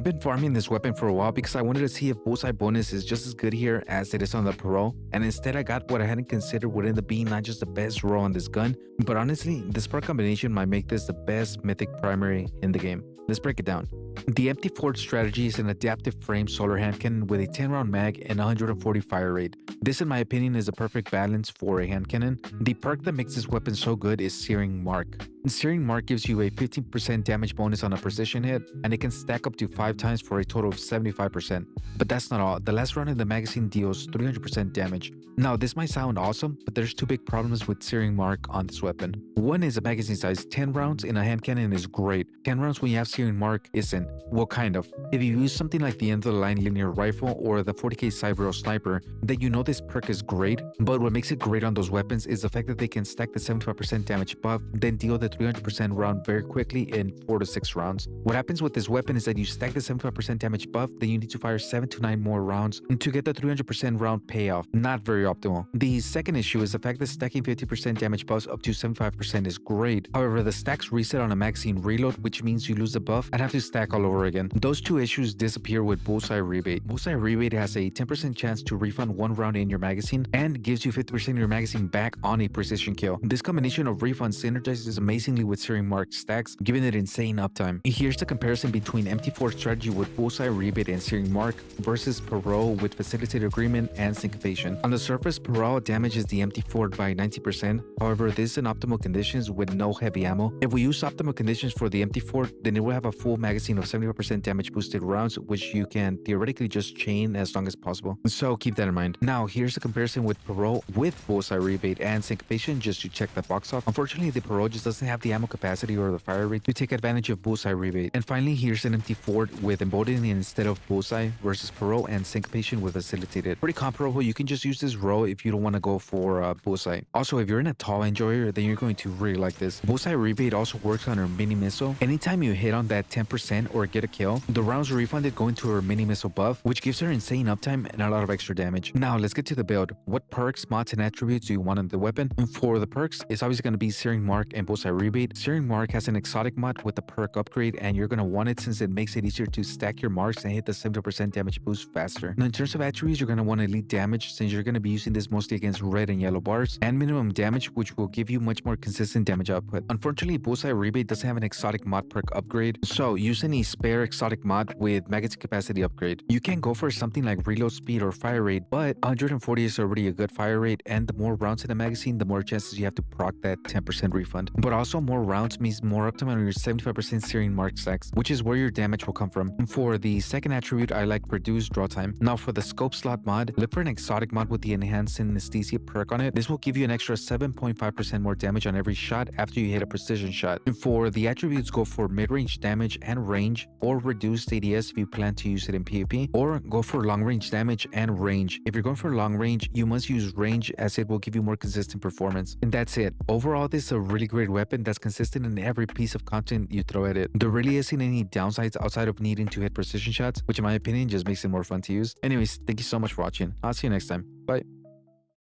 I've been farming this weapon for a while because I wanted to see if bullseye bonus is just as good here as it is on the Pro, and instead I got what I hadn't considered would end up being not just the best roll on this gun, but honestly, this part combination might make this the best mythic primary in the game. Let's break it down. The empty forward strategy is an adaptive frame solar handcannon with a 10 round mag and 140 fire rate. This in my opinion is a perfect balance for a handcannon. The perk that makes this weapon so good is Searing Mark. Searing Mark gives you a 15% damage bonus on a precision hit, and it can stack up to 5 times for a total of 75%. But that's not all. The last round in the magazine deals 300% damage. Now this might sound awesome, but there's two big problems with Searing Mark on this weapon. One is a magazine size. 10 rounds in a handcannon is great. 10 rounds when you have Searing Mark isn't. Well, kind of. If you use something like the end of the line linear rifle or the 40k Cyber sniper, then you know this perk is great, but what makes it great on those weapons is the fact that they can stack the 75% damage buff, then deal the 300% round very quickly in 4 to 6 rounds. What happens with this weapon is that you stack the 75% damage buff, then you need to fire 7 to 9 more rounds to get the 300% round payoff. Not very optimal. The second issue is the fact that stacking 50% damage buffs up to 75% is great. However, the stacks reset on a magazine reload, which means you lose the buff and have to stack all over again. Those two issues disappear with Bullseye Rebate. Bullseye Rebate has a 10% chance to refund 1 round in your magazine and gives you 50% of your magazine back on a precision kill. This combination of refunds synergizes amazingly with Searing Mark stacks, giving it insane uptime. Here's the comparison between empty forward strategy with Bullseye Rebate and Searing Mark versus Parole with Facilitated Agreement and Syncopation. On the surface, Parole damages the empty forward by 90%. However, this is in optimal conditions with no heavy ammo. If we use optimal conditions for the empty forward, then it will have a full magazine of 75% damage boosted rounds, which you can theoretically just chain as long as possible. So keep that in mind. Now, here's the comparison with Parole with Bullseye Rebate and Syncopation just to check that box off. Unfortunately, the Parole just doesn't have the ammo capacity or the fire rate to take advantage of Bullseye Rebate. And finally, here's an empty forward with Emboldening instead of Bullseye versus Parole and Syncopation with Facilitated. Pretty comparable. You can just use this row if you don't want to go for Bullseye. Also, if you're an attal enjoyer, then you're going to really like this. Bullseye Rebate also works on her mini missile. Anytime you hit on that 10% or get a kill, the rounds refunded go into her mini missile buff, which gives her insane uptime and a lot of extra damage. Now, let's get to the build. What perks, mods, and attributes do you want on the weapon? And for the perks, it's obviously going to be Searing Mark and Bullseye Rebate. Searing Mark has an exotic mod with the perk upgrade, and you're going to want it since it makes it easier to stack your marks and hit the 70% damage boost faster. Now, in terms of attributes, you're going to want elite damage since you're going to be using this mostly against red and yellow bars, and minimum damage, which will give you much more consistent damage output. Unfortunately, Bullseye Rebate doesn't have an exotic mod perk upgrade, so use any spare exotic mod with magazine capacity upgrade. You can go for something like reload speed or fire rate, but 140 is already a good fire rate, and the more rounds in the magazine, the more chances you have to proc that 10% refund. But also more rounds means more uptime on your 75% Searing Mark stacks, which is where your damage will come from. For the second attribute, I like reduced draw time. Now for the scope slot mod, look for an exotic mod with the enhanced anesthesia perk on it. This will give you an extra 7.5% more damage on every shot after you hit a precision shot. And for the attributes, go for mid-range damage and range, or reduced ADS if you plan to use it in PvP, or go for long-range damage and range. If you're going for long range, you must use range as it will give you more consistent performance. And that's it. Overall, this is a really great weapon that's consistent in every piece of content you throw at it. There really isn't any downsides outside of needing to hit precision shots, which in my opinion just makes it more fun to use. Anyways, thank you so much for watching. I'll see you next time. Bye.